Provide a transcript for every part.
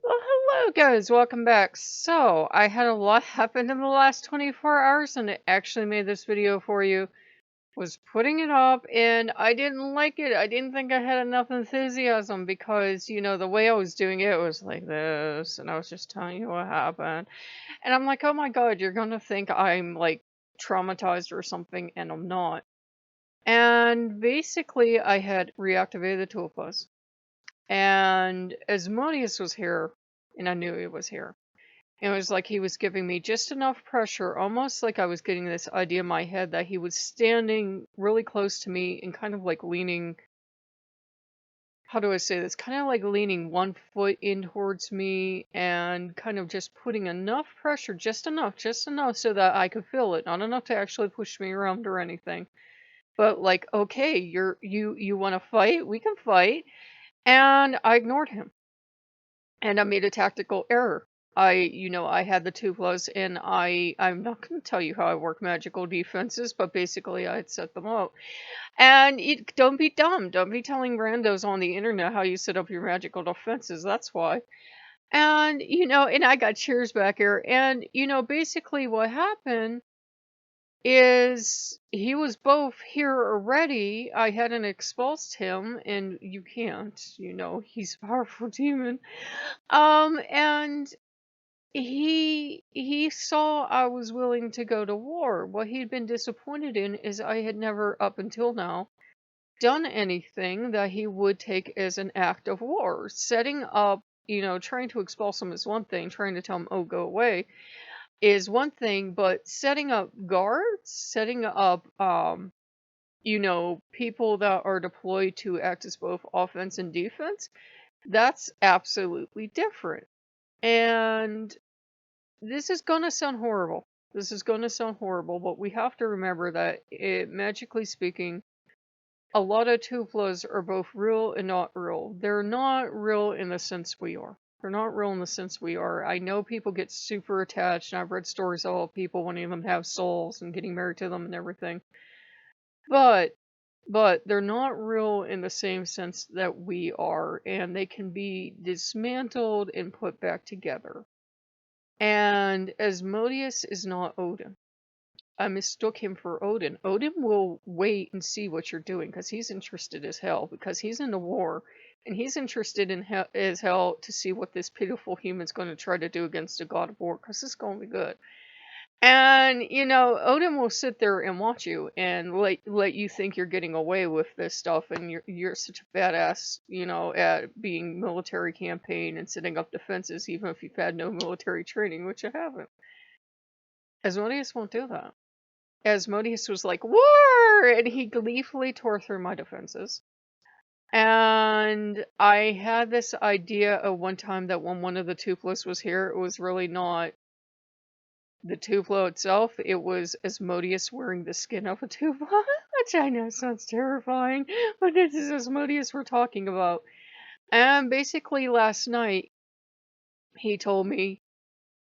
Well, hello guys, welcome back. So, I had a lot happen in the last 24 hours and it actually made this video for you. Was putting it up and I didn't like it. I didn't think I had enough enthusiasm because, the way I was doing it was like this and I was just telling you what happened. And I'm like, oh my god, you're gonna think I'm like traumatized or something and I'm not. And basically, I had reactivated the tool plus. And Asmodeus was here, and I knew he was here. It was like he was giving me just enough pressure, almost like I was getting this idea in my head that he was standing really close to me and kind of like leaning, how do I say this? Kind of like leaning one foot in towards me and kind of just putting enough pressure, just enough so that I could feel it, not enough to actually push me around or anything. But like, okay, you want to fight? We can fight. And I ignored him. And I made a tactical error. I had the two plus, and I'm not going to tell you how I work magical defenses, but basically I had set them up. And don't be dumb. Don't be telling randos on the internet how you set up your magical defenses. That's why. And I got cheers back here. And, basically what happened is he was both here already. I hadn't expulsed him, and you can't, he's a powerful demon. And he saw I was willing to go to war. What he'd been disappointed in is I had never, up until now, done anything that he would take as an act of war. Setting up, trying to expel him is one thing, trying to tell him, oh, go away, is one thing, but setting up guards, setting up, people that are deployed to act as both offense and defense, that's absolutely different. And this is gonna sound horrible. This is gonna sound horrible, but we have to remember that, magically speaking, a lot of Tuplas are both real and not real. They're not real in the sense we are. They're not real in the sense we are. I know people get super attached, and I've read stories of people wanting them to have souls and getting married to them and everything. But they're not real in the same sense that we are, and they can be dismantled and put back together. And Asmodeus is not Odin. I mistook him for Odin. Odin will wait and see what you're doing because he's interested as hell, because he's in the war and he's interested in as hell to see what this pitiful human's going to try to do against a god of war, because it's going to be good. And Odin will sit there and watch you and let you think you're getting away with this stuff, and you're such a badass, at being military campaign and setting up defenses, even if you've had no military training, which I haven't. Asmodeus won't do that. Asmodeus was like, war! And he gleefully tore through my defenses. And I had this idea of one time that when one of the Tuplas was here, it was really not the Tuplo itself, it was Asmodeus wearing the skin of a Tupla, which I know sounds terrifying, but this is Asmodeus we're talking about. And basically last night, he told me,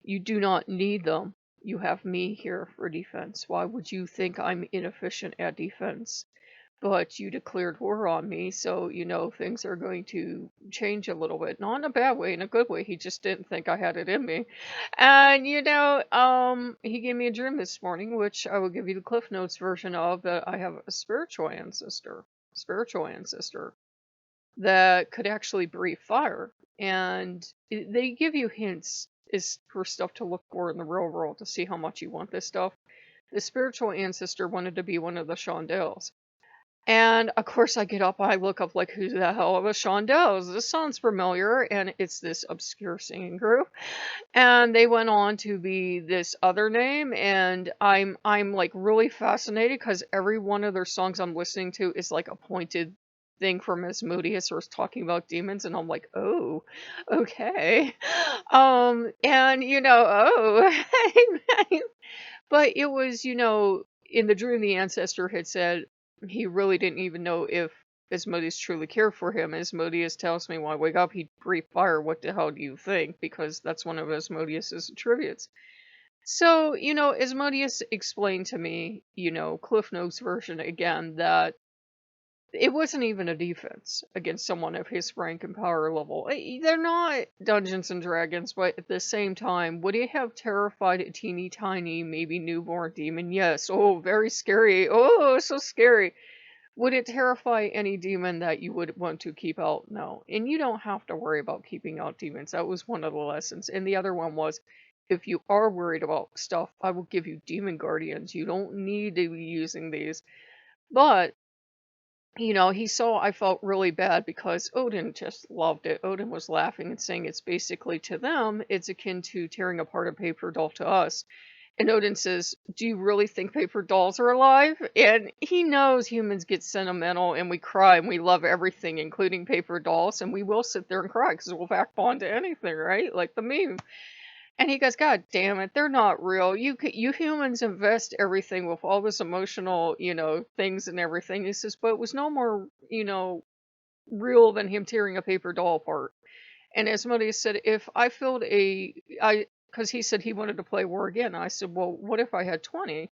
you do not need them. You have me here for defense. Why would you think I'm inefficient at defense? But you declared war on me, so, things are going to change a little bit. Not in a bad way, in a good way. He just didn't think I had it in me. And, he gave me a dream this morning, which I will give you the Cliff Notes version of, that I have a spiritual ancestor that could actually breathe fire. And they give you hints is for stuff to look for in the real world to see how much you want this stuff. The spiritual ancestor wanted to be one of the Shondels. And of course I get up, I look up like, who the hell are the Shondells? This sounds familiar, and it's this obscure singing group. And they went on to be this other name, and I'm like really fascinated because every one of their songs I'm listening to is like a pointed thing from Asmodeus or is talking about demons, and I'm like, oh, okay. And oh, but it was, in the dream the ancestor had said he really didn't even know if Asmodeus truly cared for him. Asmodeus tells me when I wake up, he'd breathe fire. What the hell do you think? Because that's one of Asmodeus's attributes. So, Asmodeus explained to me, Cliff Notes version again, that it wasn't even a defense against someone of his rank and power level. They're not Dungeons and Dragons, but at the same time, would it have terrified a teeny tiny, maybe newborn demon? Yes. Oh, very scary. Oh, so scary. Would it terrify any demon that you would want to keep out? No. And you don't have to worry about keeping out demons. That was one of the lessons. And the other one was, if you are worried about stuff, I will give you demon guardians. You don't need to be using these. But he saw I felt really bad because Odin just loved it. Odin was laughing and saying it's basically to them, it's akin to tearing apart a paper doll to us. And Odin says, do you really think paper dolls are alive? And he knows humans get sentimental and we cry and we love everything, including paper dolls. And we will sit there and cry because we'll back bond to anything, right? Like the meme. And he goes, God damn it, they're not real. You humans invest everything with all this emotional, things and everything. He says, but it was no more, real than him tearing a paper doll apart. And Asmodeus said, if I filled because he said he wanted to play war again. I said, well, what if I had 20,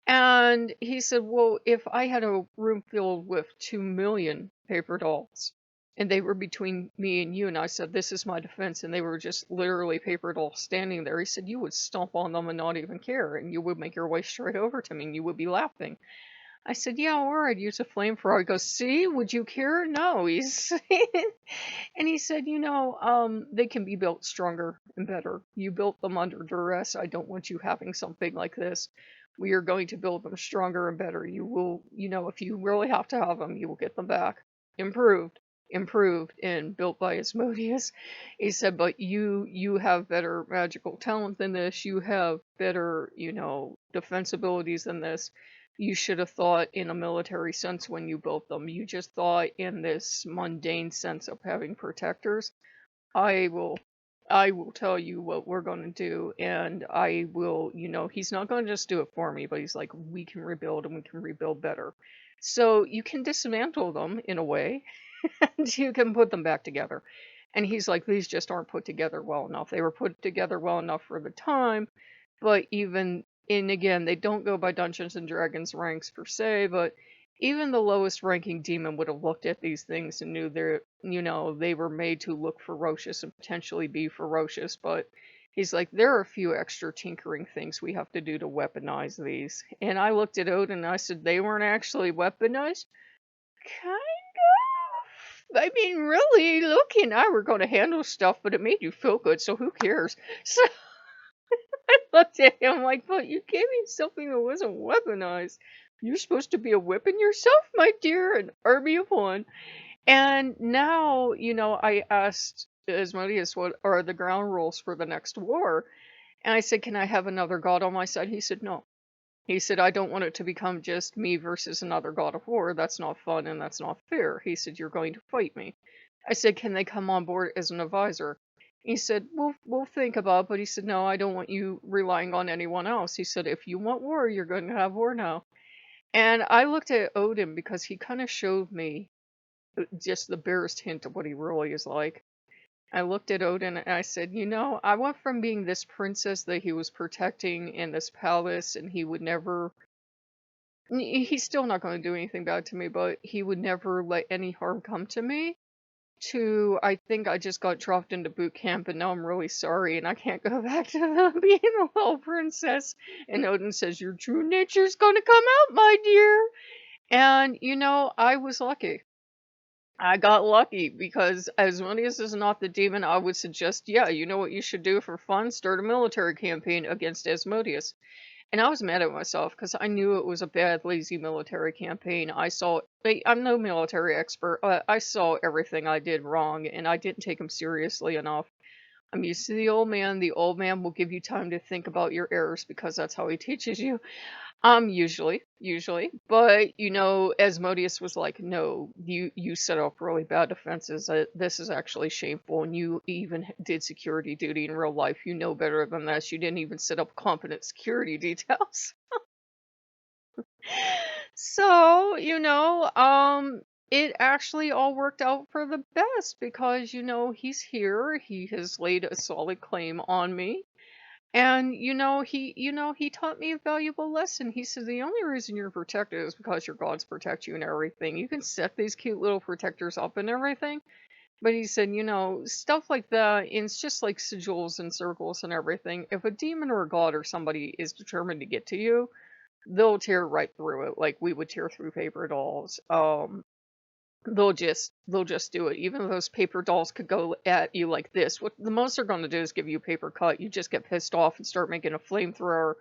And he said, well, if I had a room filled with 2 million paper dolls, and they were between me and you, and I said, this is my defense, and they were just literally paper dolls standing there, he said, you would stomp on them and not even care, and you would make your way straight over to me, and you would be laughing. I said, yeah, or I'd use a flamethrower. He goes, see, would you care? No, he's and he said, they can be built stronger and better. You built them under duress. I don't want you having something like this. We are going to build them stronger and better. You will, if you really have to have them, you will get them back. Improved, and built by Asmodeus. He said, but you have better magical talent than this. You have better, defense abilities than this. You should have thought in a military sense when you built them. You just thought in this mundane sense of having protectors. I will tell you what we're going to do, and I will, he's not going to just do it for me, but he's like, we can rebuild and we can rebuild better. So you can dismantle them in a way, and you can put them back together. And he's like, these just aren't put together well enough. They were put together well enough for the time, but and again, they don't go by Dungeons and Dragons ranks per se, but even the lowest ranking demon would have looked at these things and knew they were made to look ferocious and potentially be ferocious. But he's like, there are a few extra tinkering things we have to do to weaponize these. And I looked at Odin and I said, they weren't actually weaponized? Kind of. I mean, really, Loki and I were going to handle stuff, but it made you feel good, so who cares? So I looked at him like, but you gave me something that wasn't weaponized. You're supposed to be a weapon yourself, my dear, an army of one. And now, I asked Asmodeus what are the ground rules for the next war. And I said, can I have another god on my side? He said, no. He said, I don't want it to become just me versus another god of war. That's not fun and that's not fair. He said, you're going to fight me. I said, can they come on board as an advisor? He said, we'll think about it, but he said, no, I don't want you relying on anyone else. He said, if you want war, you're going to have war now. And I looked at Odin because he kind of showed me just the barest hint of what he really is like. I looked at Odin and I said, I went from being this princess that he was protecting in this palace and he would never, he's still not going to do anything bad to me, but he would never let any harm come to me, to I think I just got dropped into boot camp and now I'm really sorry and I can't go back to being a little princess. And Odin says, your true nature's going to come out, my dear. And, I was lucky. I got lucky because Asmodeus is not the demon. I would suggest, yeah, you know what you should do for fun? Start a military campaign against Asmodeus. And I was mad at myself because I knew it was a bad, lazy military campaign. I'm no military expert. I saw everything I did wrong and I didn't take him seriously enough. I'm used to the old man. The old man will give you time to think about your errors because that's how he teaches you. Usually, but Asmodeus was like, no, you set up really bad defenses. This is actually shameful, and you even did security duty in real life. You know better than this. You didn't even set up competent security details. So, it actually all worked out for the best because, he's here. He has laid a solid claim on me. And he taught me a valuable lesson. He said the only reason you're protected is because your gods protect you and everything. You can set these cute little protectors up and everything, but he said, stuff like that, and it's just like sigils and circles and everything. If a demon or a god or somebody is determined to get to you, they'll tear right through it, like we would tear through paper dolls. They'll just do it. Even those paper dolls could go at you like this. What the most they're going to do is give you a paper cut. You just get pissed off and start making a flamethrower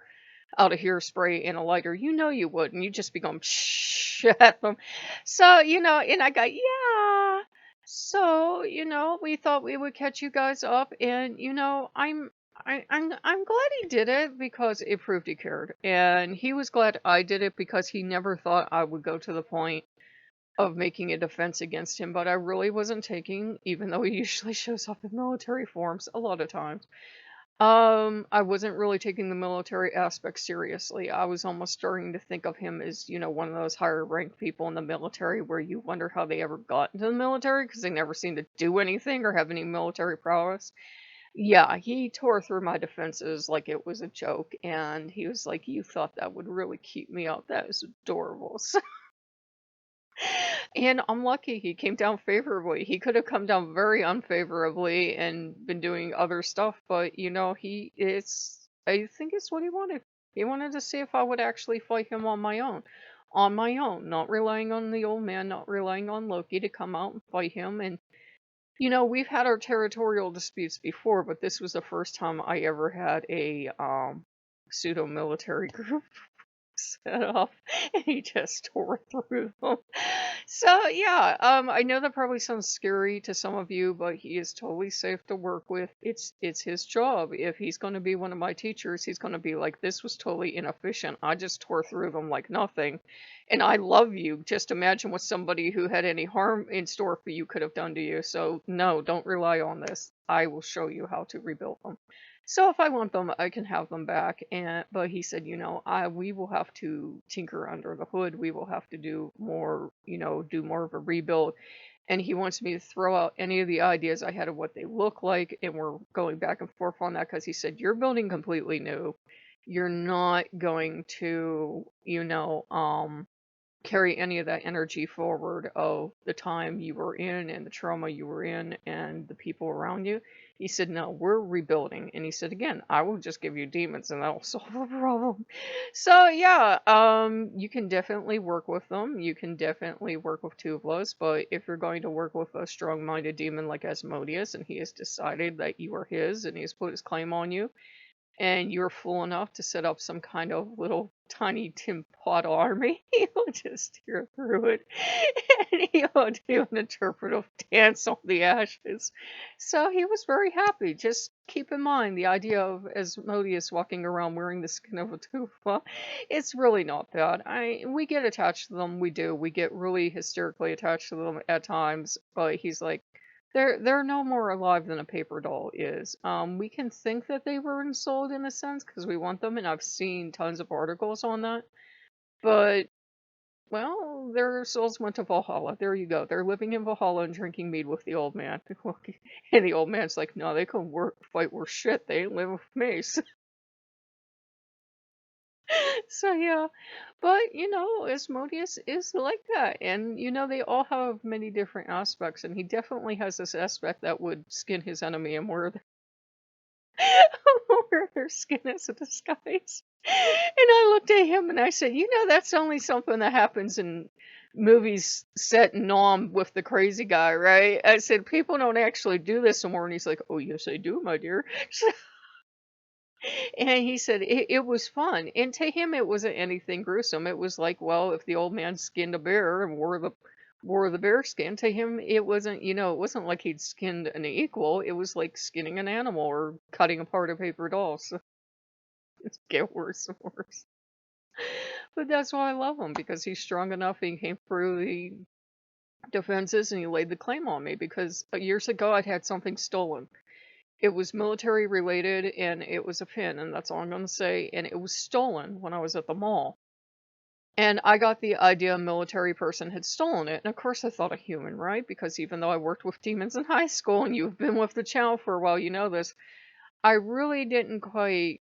out of hairspray and a lighter. You know you would, and you just be going shh at them. So and I got yeah. So we thought we would catch you guys up, and I'm glad he did it because it proved he cared, and he was glad I did it because he never thought I would go to the point of making a defense against him, but I really wasn't taking, even though he usually shows up in military forms a lot of times. I wasn't really taking the military aspect seriously. I was almost starting to think of him as, one of those higher ranked people in the military where you wonder how they ever got into the military because they never seem to do anything or have any military prowess. Yeah, he tore through my defenses like it was a joke, and he was like, "You thought that would really keep me out? That is adorable." And I'm lucky he came down favorably. He could have come down very unfavorably and been doing other stuff, but I think it's what he wanted. He wanted to see if I would actually fight him on my own. On my own, not relying on the old man, not relying on Loki to come out and fight him. And we've had our territorial disputes before, but this was the first time I ever had a pseudo military group set up, and he just tore through them. So yeah, I know that probably sounds scary to some of you, but he is totally safe to work with. It's his job. If he's going to be one of my teachers, he's going to be like, this was totally inefficient. I just tore through them like nothing, and I love you. Just imagine what somebody who had any harm in store for you could have done to you. So no, don't rely on this. I will show you how to rebuild them. So if I want them, I can have them back. But he said, we will have to tinker under the hood. We will have to do more, do more of a rebuild. And he wants me to throw out any of the ideas I had of what they look like. And we're going back and forth on that because he said, you're building completely new. You're not going to, carry any of that energy forward of the time you were in and the trauma you were in and the people around you. He said, no, we're rebuilding. And he said, again, I will just give you demons and that'll solve the problem. So yeah, you can definitely work with them. You can definitely work with two of those. But if you're going to work with a strong-minded demon like Asmodeus and he has decided that you are his and he has put his claim on you, and you're fool enough to set up some kind of little tiny Tim Pot army, he'll just tear through it and he'll do an interpretive dance on the ashes. So he was very happy. Just keep in mind the idea of Asmodeus walking around wearing the skin of a tufa. It's really not bad. We get attached to them, we do. We get really hysterically attached to them at times, but he's like, they're no more alive than a paper doll is. We can think that they were ensouled in a sense because we want them, and I've seen tons of articles on that. But well, their souls went to Valhalla. There you go. They're living in Valhalla and drinking mead with the old man. And the old man's like, no, they couldn't fight worse shit. They ain't live with me. So yeah, but Asmodeus is like that, and they all have many different aspects, and he definitely has this aspect that would skin his enemy and wear wear their skin as a disguise. And I looked at him and I said, that's only something that happens in movies set in Nam with the crazy guy, right? I said, people don't actually do this anymore, and he's like, oh yes, I do, my dear. And he said it was fun. And to him, it wasn't anything gruesome. It was like, well, if the old man skinned a bear and wore the bear skin, to him, it wasn't like he'd skinned an equal. It was like skinning an animal or cutting apart a paper doll. So it's get worse and worse. But that's why I love him, because he's strong enough. He came through the defenses and he laid the claim on me, because years ago I'd had something stolen. It was military related, and it was a pin, and that's all I'm going to say. And it was stolen when I was at the mall. And I got the idea a military person had stolen it. And of course I thought a human, right? Because even though I worked with demons in high school, and you've been with the channel for a while, you know this, I really didn't quite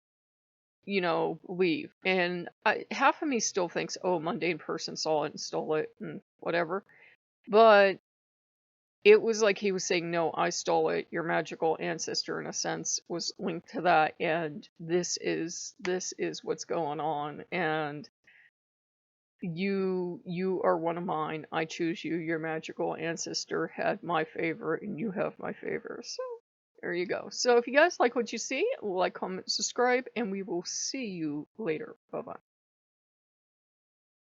you know, leave. And half of me still thinks, oh, mundane person saw it and stole it and whatever. But it was like he was saying, no, I stole it. Your magical ancestor, in a sense, was linked to that, and this is what's going on. And you are one of mine. I choose you. Your magical ancestor had my favor, and you have my favor. So there you go. So if you guys like what you see, like, comment, subscribe, and we will see you later. Bye bye.